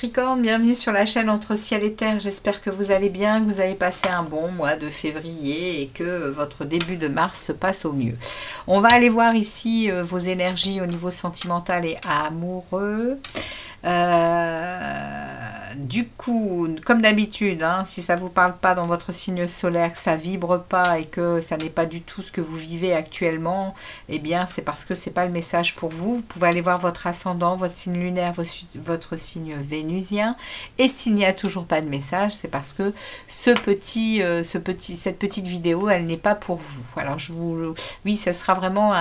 Capricorne, bienvenue sur la chaîne Entre Ciel et Terre. J'espère que vous allez bien, que vous avez passé un bon mois de février et que votre début de mars se passe au mieux. On va aller voir ici vos énergies au niveau sentimental et amoureux. Du coup, comme d'habitude, hein, si ça ne vous parle pas dans votre signe solaire, que ça vibre pas et que ça n'est pas du tout ce que vous vivez actuellement, eh bien c'est parce que c'est pas le message pour vous. Vous pouvez aller voir votre ascendant, votre signe lunaire, votre signe vénusien. Et s'il n'y a toujours pas de message, c'est parce que cette petite vidéo, elle n'est pas pour vous. Alors oui, ce sera vraiment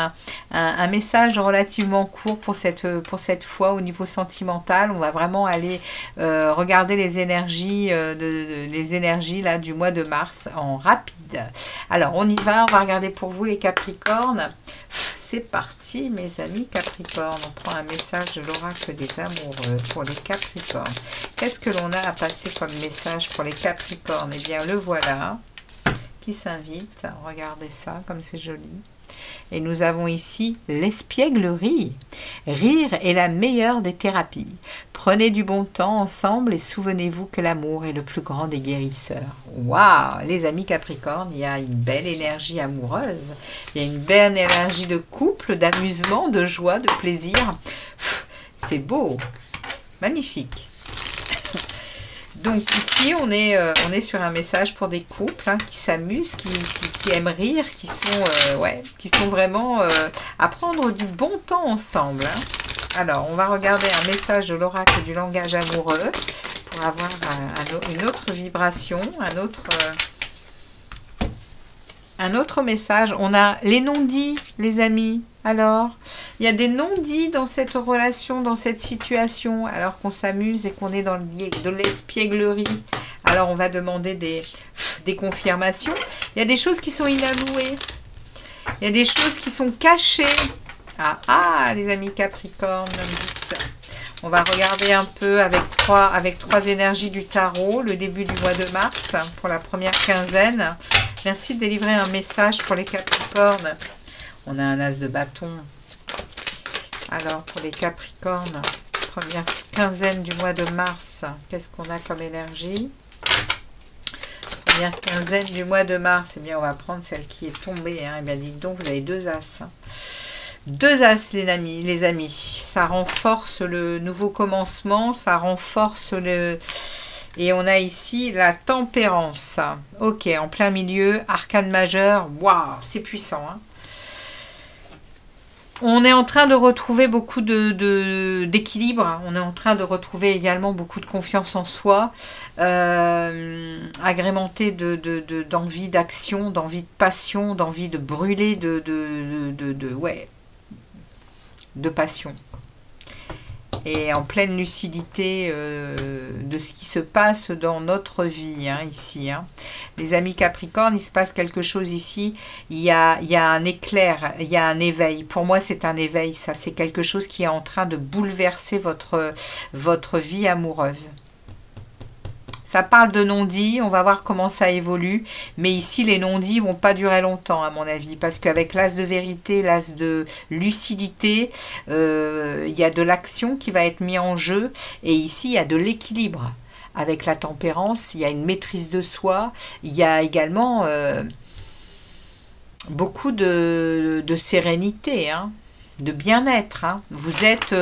un message relativement court pour cette fois au niveau sentimental. On va vraiment aller regarder les énergies là du mois de mars en rapide. Alors on y va, on va regarder pour vous les Capricornes. C'est parti mes amis Capricornes. On prend un message de l'oracle des amoureux pour les Capricornes. Qu'est-ce que l'on a à passer comme message pour les Capricornes? Eh bien le voilà qui s'invite. Regardez ça comme c'est joli. Et nous avons ici l'espièglerie. Rire est la meilleure des thérapies. Prenez du bon temps ensemble et souvenez-vous que l'amour est le plus grand des guérisseurs. Waouh, les amis Capricornes, il y a une belle énergie amoureuse. Il y a une belle énergie de couple, d'amusement, de joie, de plaisir. C'est beau, magnifique. Donc ici, on est sur un message pour des couples qui s'amusent, qui aiment rire, qui sont vraiment à prendre du bon temps ensemble. Alors, on va regarder un message de l'oracle du langage amoureux pour avoir une autre vibration, un autre message. On a les non-dits, les amis. Alors, il y a des non-dits dans cette relation, dans cette situation, alors qu'on s'amuse et qu'on est dans de l'espièglerie. Alors, on va demander des confirmations. Il y a des choses qui sont inavouées. Il y a des choses qui sont cachées. Les amis Capricorne, on va regarder un peu avec trois énergies du tarot, le début du mois de mars, pour la première quinzaine. Merci de délivrer un message pour les Capricornes. On a un as de bâton. Alors, pour les Capricornes, première quinzaine du mois de mars, qu'est-ce qu'on a comme énergie? Première quinzaine du mois de mars, eh bien, on va prendre celle qui est tombée. Eh bien, dites donc, vous avez deux as. Deux as, les amis. Ça renforce le nouveau commencement, ça renforce le... Et on a ici la tempérance. Ok, en plein milieu, arcane majeur. Waouh, c'est puissant, hein. On est en train de retrouver beaucoup d'équilibre. On est en train de retrouver également beaucoup de confiance en soi, agrémenté d'envie d'action, d'envie de passion, d'envie de brûler, de passion. Et en pleine lucidité de ce qui se passe dans notre vie, ici. Les amis Capricornes, il se passe quelque chose ici. Il y a un éclair, il y a un éveil. Pour moi, c'est un éveil, ça. C'est quelque chose qui est en train de bouleverser votre vie amoureuse. Ça parle de non-dits, on va voir comment ça évolue. Mais ici, les non-dits ne vont pas durer longtemps, à mon avis. Parce qu'avec l'as de vérité, l'as de lucidité, il y a de l'action qui va être mise en jeu. Et ici, il y a de l'équilibre. Avec la tempérance, il y a une maîtrise de soi. Il y a également beaucoup de sérénité, de bien-être. Vous êtes...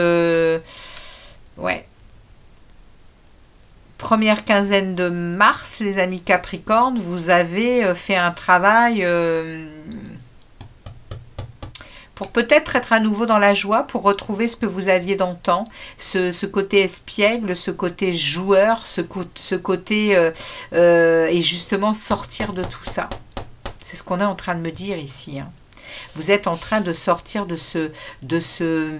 Première quinzaine de mars, les amis Capricorne, vous avez fait un travail pour peut-être être à nouveau dans la joie, pour retrouver ce que vous aviez d'antan, ce côté espiègle, ce côté joueur, ce côté et justement sortir de tout ça. C'est ce qu'on est en train de me dire ici. Vous êtes en train de sortir de ce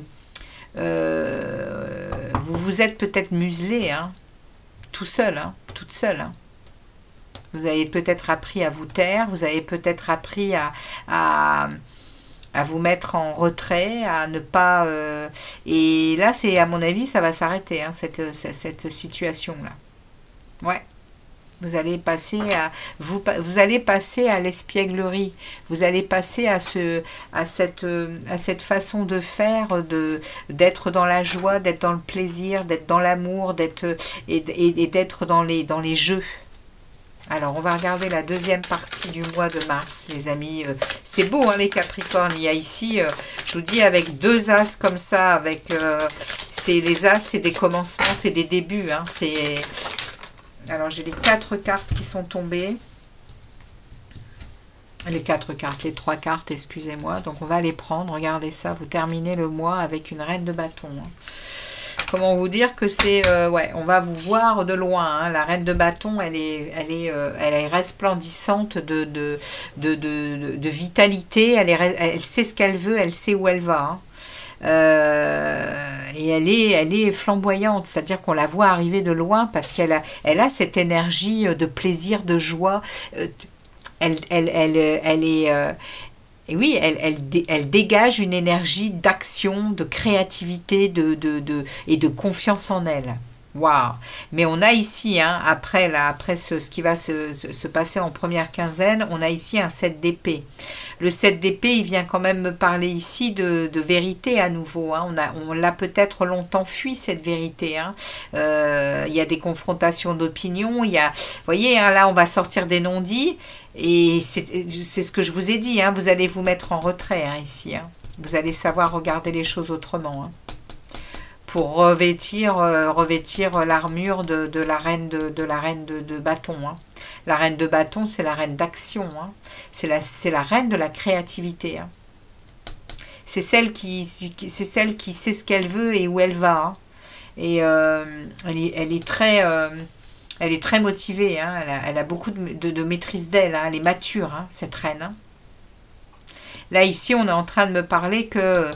vous vous êtes peut-être muselé, tout seul, toute seule. Vous avez peut-être appris à vous taire, vous avez peut-être appris à vous mettre en retrait, à ne pas... et là, c'est à mon avis, ça va s'arrêter, cette situation-là. Ouais. Vous allez passer à vous allez passer à l'espièglerie. Vous allez passer à cette façon de faire, d'être dans la joie, d'être dans le plaisir, d'être dans l'amour, et d'être dans les jeux. Alors, on va regarder la deuxième partie du mois de mars, les amis. C'est beau, hein, les Capricornes. Il y a ici, je vous dis, avec deux as comme ça, les as, c'est des commencements, c'est des débuts. Hein, alors, j'ai les 4 cartes qui sont tombées. Les 4 cartes, les 3 cartes, excusez-moi. Donc, on va les prendre. Regardez ça, vous terminez le mois avec une reine de bâton. Hein. Comment vous dire que c'est... ouais, on va vous voir de loin. Hein. La reine de bâton, elle est resplendissante de vitalité. Elle sait ce qu'elle veut, elle sait où elle va. Hein. Et elle est flamboyante. C'est-à-dire qu'on la voit arriver de loin parce qu'elle a cette énergie de plaisir, de joie. Elle est... Et oui, elle dégage une énergie d'action, de créativité et de confiance en elle. Waouh! Mais on a ici, hein, après ce qui va se passer en première quinzaine, on a ici un 7 d'épée. Le 7 d'épée, il vient quand même me parler ici de vérité à nouveau. Hein. On l'a peut-être longtemps fui, cette vérité. Hein. Il y a des confrontations d'opinion. Vous voyez, hein, là, on va sortir des non-dits. Et c'est ce que je vous ai dit. Hein. Vous allez vous mettre en retrait, hein, ici. Hein. Vous allez savoir regarder les choses autrement. Hein. Pour revêtir l'armure de la reine de bâton. Hein. La reine de bâton, c'est la reine d'action. Hein. C'est la reine de la créativité. Hein. C'est celle qui sait ce qu'elle veut et où elle va. Hein. Et elle est très motivée. Hein. Elle a beaucoup de maîtrise d'elle. Hein. Elle est mature, hein, cette reine. Hein. Là, ici, on est en train de me parler que,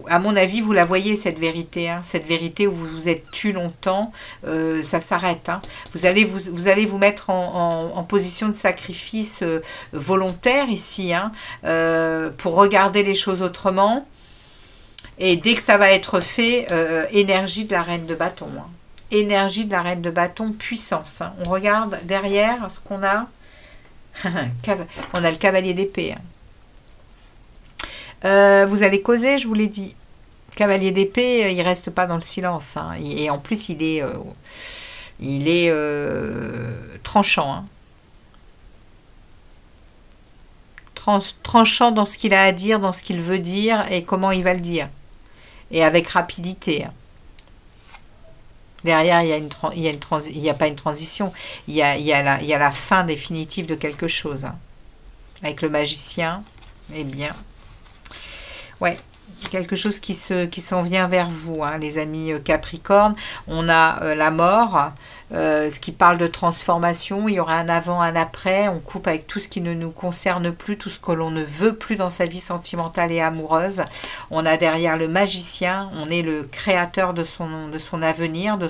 à mon avis, vous la voyez, cette vérité. Hein, cette vérité où vous vous êtes tu longtemps, ça s'arrête. Hein. Vous allez vous mettre en position de sacrifice volontaire ici, hein, pour regarder les choses autrement. Et dès que ça va être fait, énergie de la reine de bâton. Hein. Énergie de la reine de bâton, puissance. Hein. On regarde derrière ce qu'on a. On a le cavalier d'épée. Hein. Vous allez causer, je vous l'ai dit. Cavalier d'épée, il reste pas dans le silence. Hein. Et en plus, il est tranchant. Hein. Tranchant dans ce qu'il a à dire, dans ce qu'il veut dire et comment il va le dire. Et avec rapidité. Hein. Derrière, il y a pas une transition. Il y a la fin définitive de quelque chose. Hein. Avec le magicien, eh bien... Ouais, quelque chose qui s'en vient vers vous, hein, les amis Capricorne. On a la mort, ce qui parle de transformation. Il y aura un avant, un après. On coupe avec tout ce qui ne nous concerne plus, tout ce que l'on ne veut plus dans sa vie sentimentale et amoureuse. On a derrière le magicien. On est le créateur de son avenir, de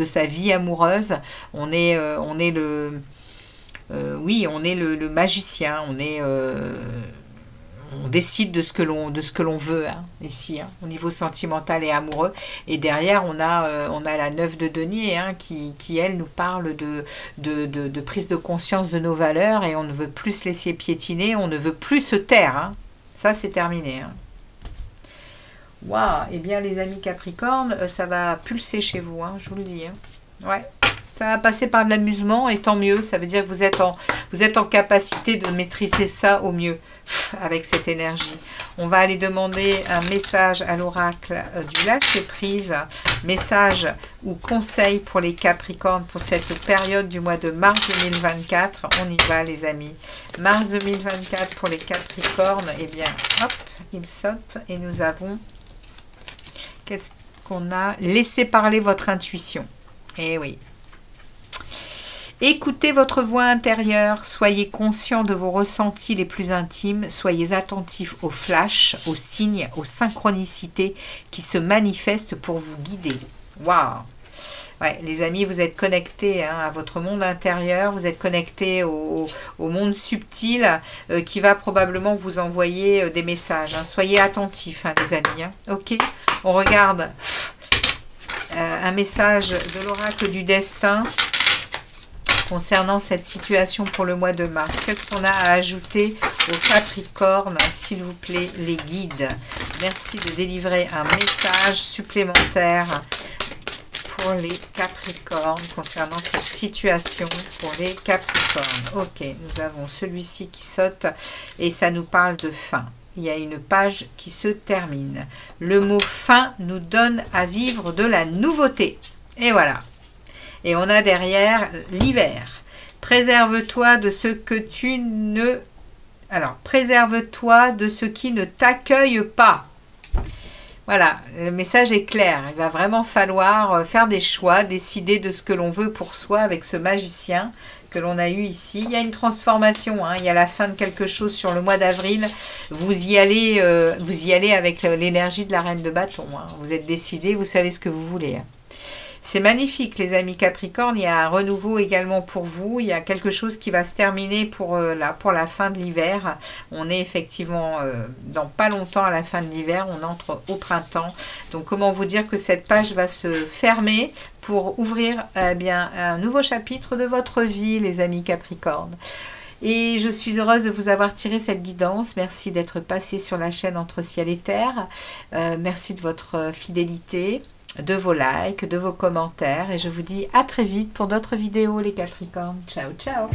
sa vie amoureuse. On est le magicien. On décide de ce que l'on veut, hein, ici, hein, au niveau sentimental et amoureux. Et derrière, on a la 9 de denier, hein, qui elle, nous parle de prise de conscience de nos valeurs, et on ne veut plus se laisser piétiner, on ne veut plus se taire. Hein. Ça, c'est terminé. Hein. Waouh! Eh bien, les amis Capricorne, ça va pulser chez vous, hein, je vous le dis. Hein. Ouais. Ça va passer par de l'amusement, et tant mieux. Ça veut dire que vous êtes en capacité de maîtriser ça au mieux avec cette énergie. On va aller demander un message à l'oracle du lâcher-prise, message ou conseil pour les Capricornes pour cette période du mois de mars 2024. On y va, les amis. Mars 2024 pour les Capricornes. Eh bien, hop, il saute et nous avons... Qu'est-ce qu'on a? Laissez parler votre intuition. Eh oui. Écoutez votre voix intérieure, soyez conscient de vos ressentis les plus intimes, soyez attentifs aux flashs, aux signes, aux synchronicités qui se manifestent pour vous guider. Waouh! Ouais, les amis, vous êtes connectés, hein, à votre monde intérieur, vous êtes connectés au monde subtil qui va probablement vous envoyer des messages. Hein. Soyez attentifs, hein, les amis. Hein. Ok, on regarde un message de l'oracle du destin. concernant cette situation pour le mois de mars. Qu'est-ce qu'on a à ajouter au Capricorne, s'il vous plaît, les guides? Merci de délivrer un message supplémentaire pour les Capricornes concernant cette situation pour les Capricornes. Ok, nous avons celui-ci qui saute et ça nous parle de fin. Il y a une page qui se termine. Le mot fin nous donne à vivre de la nouveauté. Et voilà. Et on a derrière l'hiver. Préserve-toi de ce que tu ne... Alors, préserve-toi de ce qui ne t'accueille pas. Voilà, le message est clair. Il va vraiment falloir faire des choix, décider de ce que l'on veut pour soi avec ce magicien que l'on a eu ici. Il y a une transformation, hein. Il y a la fin de quelque chose sur le mois d'avril. Vous y allez avec l'énergie de la reine de bâton. Hein. Vous êtes décidé, vous savez ce que vous voulez. Hein. C'est magnifique, les amis Capricorne. Il y a un renouveau également pour vous. Il y a quelque chose qui va se terminer pour la fin de l'hiver. On est effectivement dans pas longtemps à la fin de l'hiver. On entre au printemps. Donc, comment vous dire que cette page va se fermer pour ouvrir bien un nouveau chapitre de votre vie, les amis Capricorne. Et je suis heureuse de vous avoir tiré cette guidance. Merci d'être passé sur la chaîne Entre Ciel et Terre. Merci de votre fidélité, de vos likes, de vos commentaires. Et je vous dis à très vite pour d'autres vidéos, les Capricornes. Ciao, ciao!